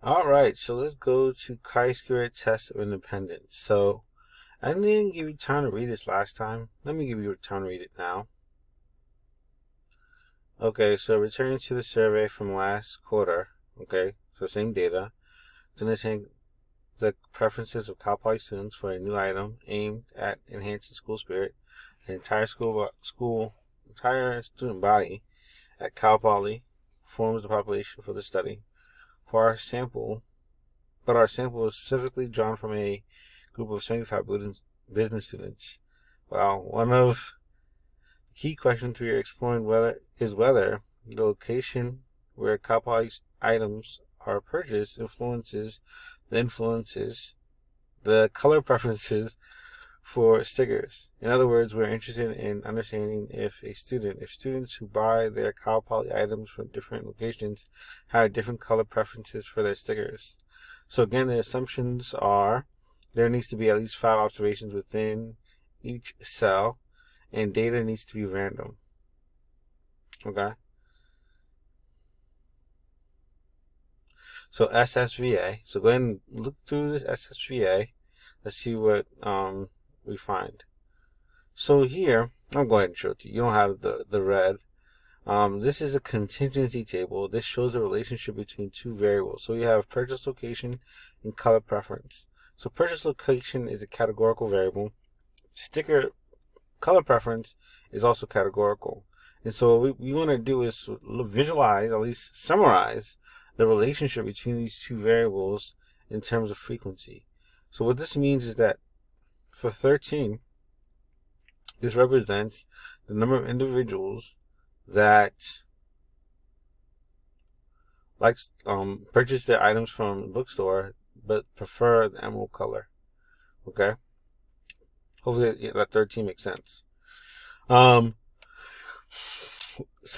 All right, so let's go to chi-square test of independence. So I didn't give you time to read this last time. Let me give you time to read it now. Okay, so returning to the survey from last quarter. Okay, so same data. To understand the preferences of Cal Poly students for a new item aimed at enhancing school spirit. The entire entire student body at Cal Poly forms the population for the study. For our sample, our sample is specifically drawn from a group of 75 business students. Well, one of the key questions we are exploring whether the location where Cal Poly items are purchased influences the color preferences for stickers. In other words, we're interested in understanding if students who buy their Cal Poly items from different locations have different color preferences for their stickers. So again, the assumptions are there needs to be at least 5 observations within each cell, and data needs to be random. Okay? So SSVA. So go ahead and look through this SSVA. Let's see what we find. So here, I'll go ahead and show it to you. You don't have the red. This is a contingency table. This shows a relationship between two variables. So you have purchase location and color preference. So purchase location is a categorical variable. Sticker color preference is also categorical. And so what we want to do is visualize, at least summarize, the relationship between these two variables in terms of frequency. So what this means is that for 13, this represents the number of individuals that purchase their items from the bookstore but prefer the emerald color. Okay? Hopefully that 13 makes sense. So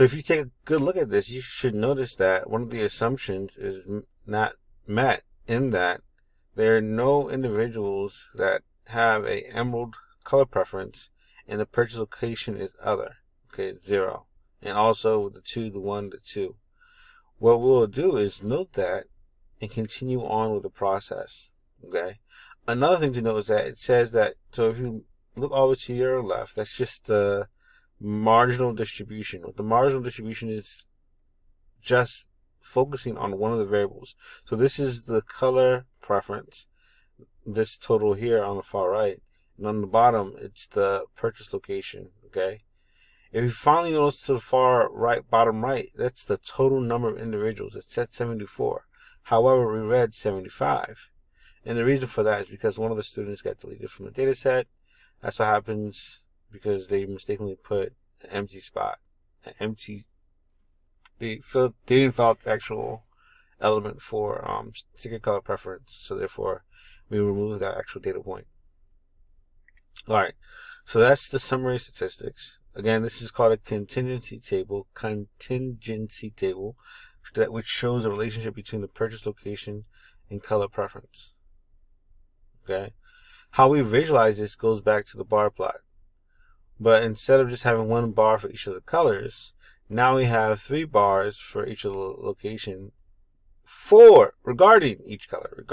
if you take a good look at this, you should notice that one of the assumptions is not met, in that there are no individuals that have a emerald color preference and the purchase location is other. Okay, 0. And also with the 2, the 1, the 2. What we'll do is note that and continue on with the process. Okay. Another thing to note is that it says that, so if you look all the way to your left, that's just the marginal distribution. The marginal distribution is just focusing on one of the variables. So this is the color preference, this total here on the far right, and on the bottom it's the purchase location. Okay, if you finally notice to the far right, bottom right, that's the total number of individuals. It said 74. However, we read 75, and the reason for that is because one of the students got deleted from the data set. That's what happens because they mistakenly put an empty spot, they didn't fill out the actual element for sticker color preference, so therefore we remove that actual data point. All right, so that's the summary statistics. Again, this is called a contingency table, which shows a relationship between the purchase location and color preference. Okay, how we visualize this goes back to the bar plot, but instead of just having one bar for each of the colors, now we have 3 bars for each of the location, 4 regarding each color.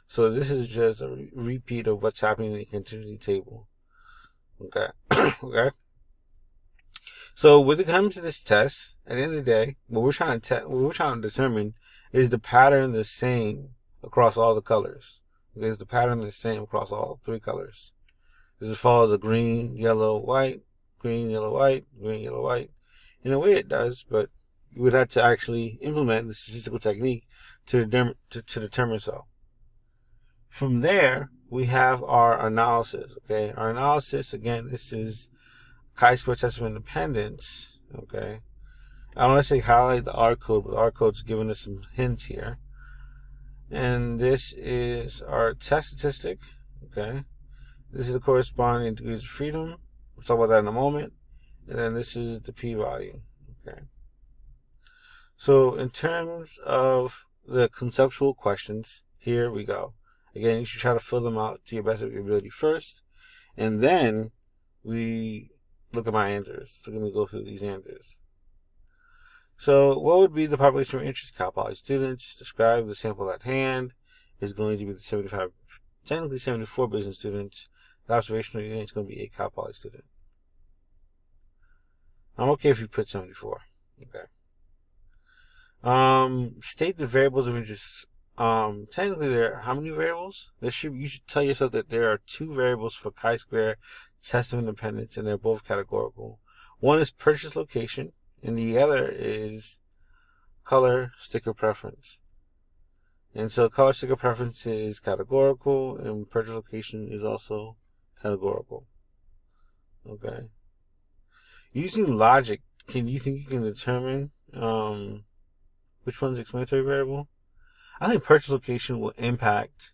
So this is just a repeat of what's happening in the contingency table. Okay. Okay. So when it comes to this test, at the end of the day, what we're trying to determine is the pattern the same across all the colors. Okay, is the pattern the same across all 3 colors? Does it follow the green, yellow, white, green, yellow, white, green, yellow, white? In a way it does, but you would have to actually implement the statistical technique to determine so. From there, we have our analysis. Okay, our analysis, again, this is chi-square test of independence. Okay, I don't necessarily highlight the R code, but the R code's giving us some hints here. And this is our test statistic. Okay, this is the corresponding degrees of freedom. We'll talk about that in a moment. And then this is the p-value. Okay. So in terms of the conceptual questions, here we go. Again, you should try to fill them out to your best of your ability first, and then we look at my answers. So let me go through these answers. So what would be the population of interest? Cal Poly students. Describe the sample at hand. Is going to be the 75, technically 74 business students. The observational unit is going to be a Cal Poly student. I'm okay if you put 74. Okay. State the variables of interest. Technically there are how many variables? You should tell yourself that there are 2 variables for chi-square test of independence, and they're both categorical. One is purchase location, and the other is color sticker preference. And so color sticker preference is categorical, and purchase location is also categorical. Okay. Using logic, you think you can determine which one's explanatory variable? I think purchase location impacts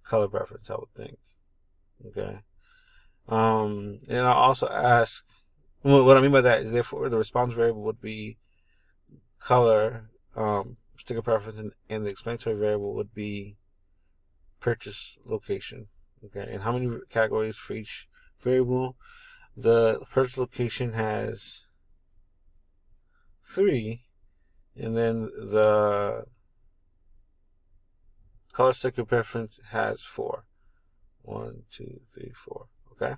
color preference, I would think. Okay. And I'll also ask, what I mean by that is therefore the response variable would be color, sticker preference, and the explanatory variable would be purchase location. Okay. And how many categories for each variable? The purchase location has 3, and then the color sticker preference has 4. 1, 2, 3, 4. Okay.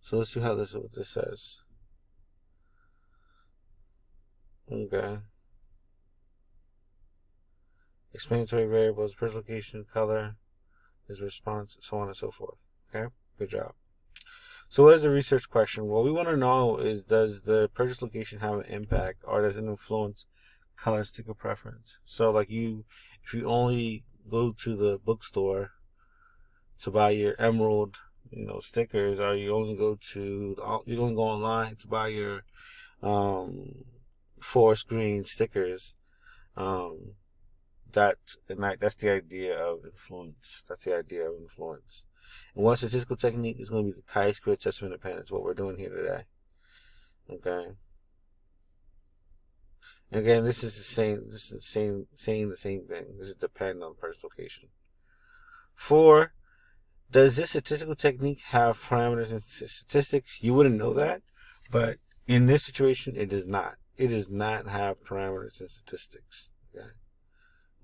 So let's see what this says. Okay. Explanatory variables, purchase location, color is response, so on and so forth. Okay. Good job. So what is the research question? What we want to know is, does the purchase location have an impact, or does it influence color sticker preference? So like if you only go to the bookstore to buy your Emerald, stickers, or you only go online to buy your forest green stickers, that's the idea of influence. And one statistical technique is going to be the chi-square test of independence, what we're doing here today. Okay. And again, this is saying the same thing. This is dependent on purchase location. 4, does this statistical technique have parameters and statistics? You wouldn't know that, but in this situation, it does not. It does not have parameters and statistics.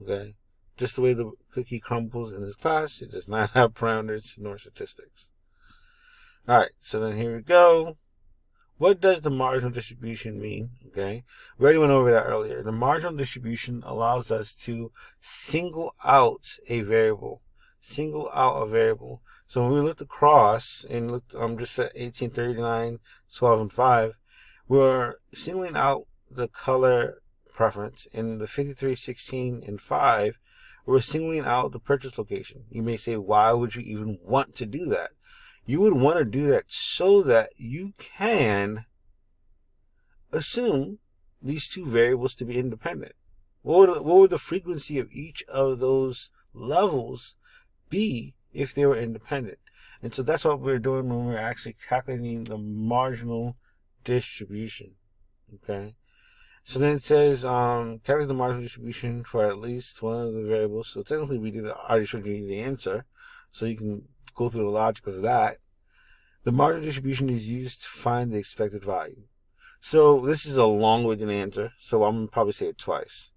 Okay. Just the way the cookie crumbles in this class, it does not have parameters nor statistics. Alright, so then here we go. What does the marginal distribution mean? Okay, we already went over that earlier. The marginal distribution allows us to single out a variable. So when we looked across and looked, just at 18, 39, 12, and 5, we're singling out the color preference. In the 53, 16, and 5, we're singling out the purchase location. You may say, why would you even want to do that? You would want to do that so that you can assume these 2 variables to be independent. What would the frequency of each of those levels be if they were independent? And so that's what we're doing when we're actually calculating the marginal distribution. Okay. So then it says, calculate the marginal distribution for at least one of the variables. So technically I already showed you the answer. So you can go through the logic of that. The marginal distribution is used to find the expected value. So this is a long-winded answer, so I'm going to probably say it twice.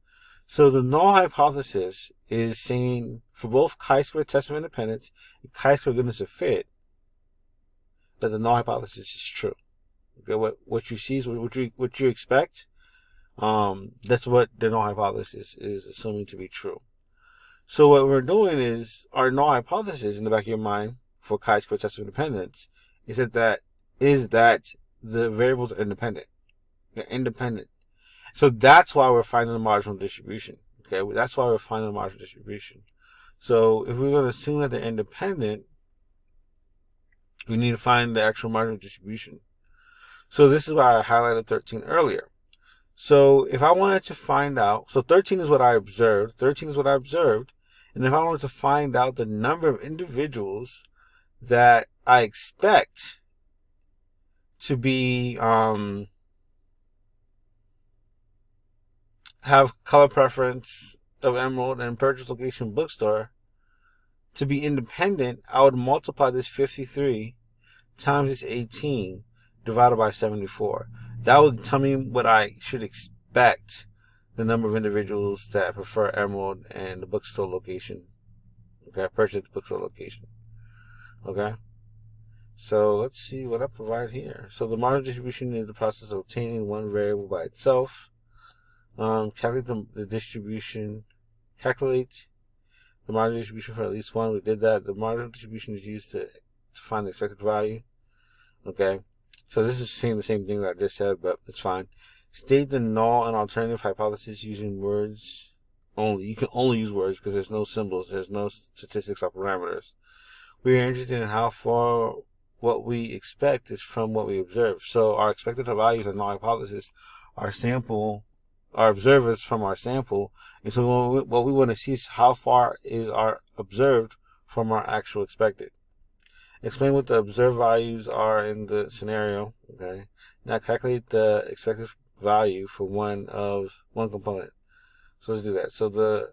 So the null hypothesis is saying for both chi-square test of independence and chi-square goodness of fit, that the null hypothesis is true. Okay, what you see is what you expect. That's what the null hypothesis is assuming to be true. So what we're doing is, our null hypothesis in the back of your mind for chi-square test of independence is that the variables are independent. They're independent. So that's why we're finding the marginal distribution. Okay, that's why we're finding the marginal distribution. So if we're going to assume that they're independent, we need to find the actual marginal distribution. So this is why I highlighted 13 earlier. So if I wanted to find out, so 13 is what I observed. And if I wanted to find out the number of individuals that I expect to be have color preference of Emerald and purchase location bookstore to be independent, I would multiply this 53 times this 18 divided by 74. That would tell me what I should expect the number of individuals that prefer Emerald and the bookstore location. Okay, purchase the bookstore location. Okay, so let's see what I provide here. So the marginal distribution is the process of obtaining one variable by itself. Calculate the distribution. Calculate the marginal distribution for at least one. We did that. The marginal distribution is used to find the expected value. Okay, so this is saying the same thing that I just said, but it's fine. State the null and alternative hypothesis using words only. You can only use words because there's no symbols, there's no statistics or parameters. We are interested in how far what we expect is from what we observe. So our expected values are null hypothesis, our observers from our sample. And so what we want to see is how far is our observed from our actual expected. Explain what the observed values are in the scenario. Okay. Now calculate the expected value for one component. So let's do that. So the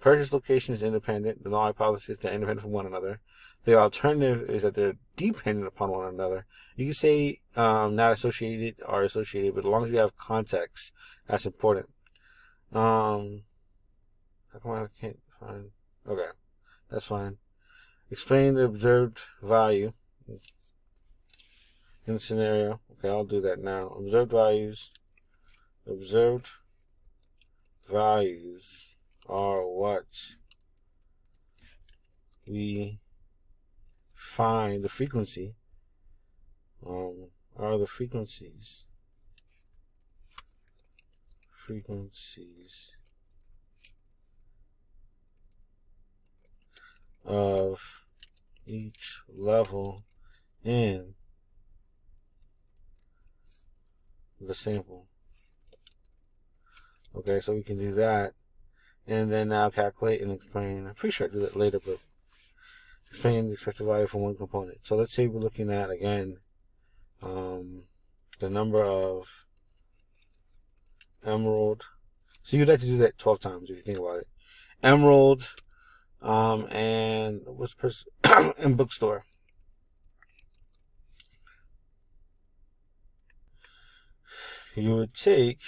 purchase location is independent. The null hypothesis, they're independent from one another. The alternative is that they're dependent upon one another. You can say not associated or associated, but as long as you have context, that's important. How come I can't find? Okay, that's fine. Explain the observed value in the scenario. Okay, I'll do that now. Observed values. Observed values are what we find the frequency. Are the frequencies of each level in the sample. Okay, so we can do that, and then now calculate and explain. I'm pretty sure I do that later, but explain the expected value for one component. So let's say we're looking at, again, the number of Emerald. So you'd like to do that 12 times if you think about it. Emerald, and what's in bookstore. You would take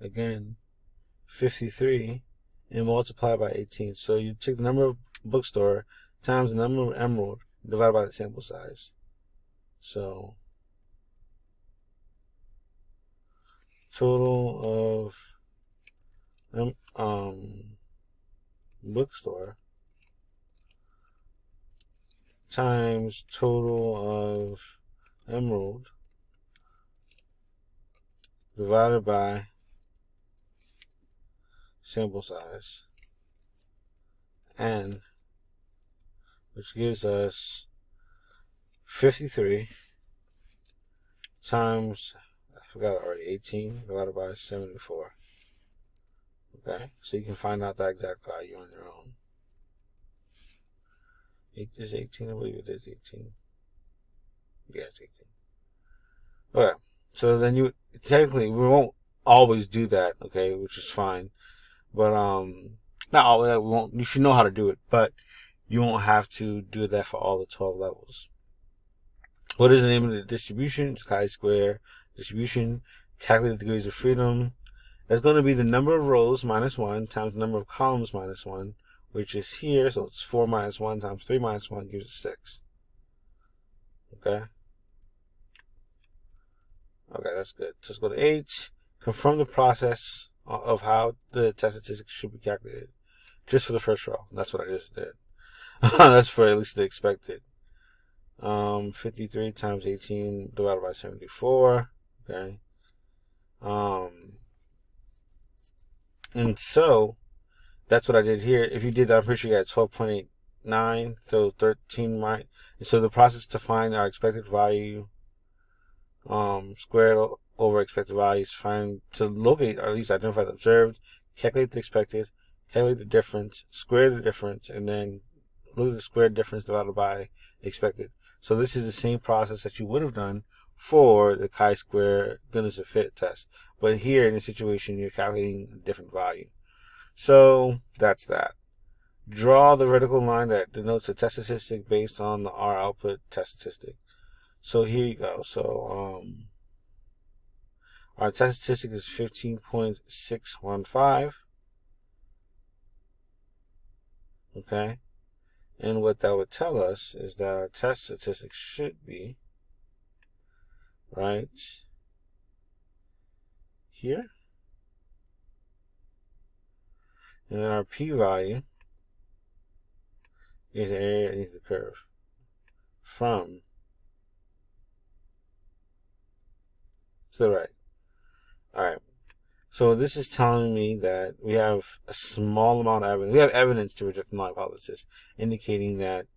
again 53 and multiply by 18. So you take the number of bookstore times the number of Emerald divided by the sample size. So total of bookstore times total of Emerald divided by sample size, n, which gives us 53 times, I forgot already, 18 divided by 74. Okay, so you can find out the exact value on your own. It is 18, I believe it is 18. Yeah, it's 18. Okay, so then you technically, we won't always do that, okay, which is fine. But not all that, we won't. You should know how to do it, but you won't have to do that for all the 12 levels. What is the name of the distribution? It's chi-square distribution. Calculate the degrees of freedom. That's going to be the number of rows minus 1 times the number of columns minus 1, which is here. So it's 4 minus 1 times 3 minus 1 gives us 6. Okay. Okay, that's good. So let's go to 8. Confirm the process of how the test statistics should be calculated. Just for the first row. That's what I just did. That's for at least the expected. 53 times 18 divided by 74. Okay. And so that's what I did here. If you did that, I'm pretty sure you got 12.89. So 13 might. And so the process to find our expected value squared over expected values, to locate or at least identify the observed, calculate the expected, calculate the difference, square the difference, and then look at the squared difference divided by expected. So this is the same process that you would have done for the chi-square goodness of fit test. But here in this situation, you're calculating a different value. So that's that. Draw the vertical line that denotes a test statistic based on the R output test statistic. So here you go. So our test statistic is 15.615. Okay. And what that would tell us is that our test statistic should be right here. And then our p-value is the area underneath the curve from to the right. Alright. So this is telling me that we have a small amount of evidence. We have evidence to reject the null hypothesis, indicating that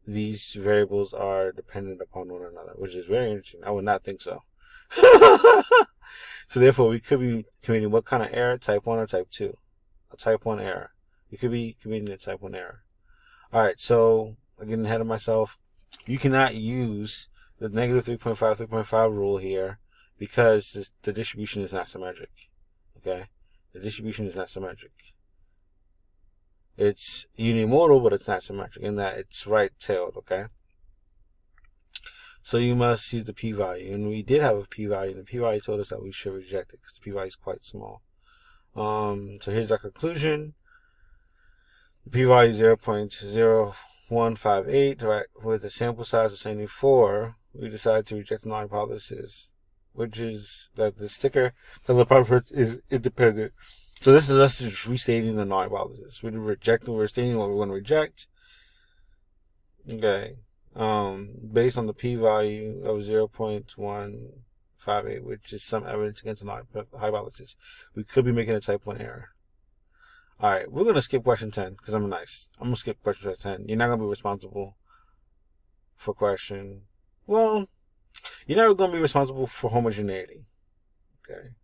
these variables are dependent upon one another, which is very interesting. I would not think so. So therefore, we could be committing what kind of error? Type 1 or type 2? A type 1 error. We could be committing a type 1 error. Alright, so I'm getting ahead of myself. You cannot use the negative 3.5, 3.5 rule here because the distribution is not symmetric. Okay? The distribution is not symmetric. It's unimodal, but it's not symmetric in that it's right-tailed, okay? So you must use the p-value. And we did have a p-value, and the p-value told us that we should reject it because the p-value is quite small. So here's our conclusion. The p-value is 0.0158, right? With a sample size of 74, we decided to reject the null hypothesis, which is that the sticker color preference is independent. So this is us just restating the null hypothesis. We're stating what we want to reject. Okay. Based on the p-value of 0.158, which is some evidence against the null hypothesis, we could be making a type 1 error. Alright, we're going to skip question 10 because I'm nice. I'm going to skip question 10. You're not going to be responsible for question. Well, you're not going to be responsible for homogeneity. Okay.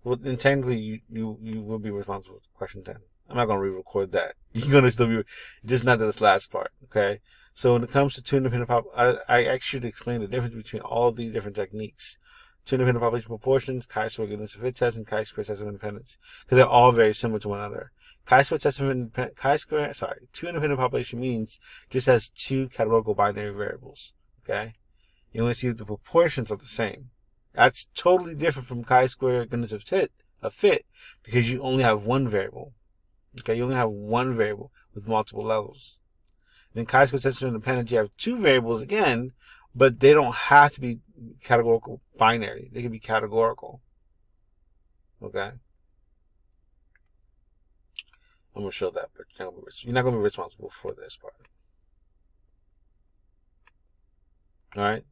Well, then technically you will be responsible for question 10. I'm not going to re-record that. You're going to still be, just not this last part. Okay. So when it comes to two independent I actually explain the difference between all of these different techniques. Two independent population proportions, chi-square goodness of fit test, and chi-square test of independence. Because they're all very similar to one another. Chi-square test of two independent population means just has two categorical binary variables. Okay? You only see the proportions are the same. That's totally different from chi-square goodness of fit because you only have one variable. Okay? You only have one variable with multiple levels. Then chi-square test of independence, you have two variables again, but they don't have to be categorical binary. They can be categorical. Okay? I'm going to show that, but you're not going to be responsible for this part. Alright?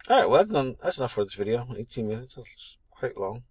Alright, well, that's enough for this video. 18 minutes. That's quite long.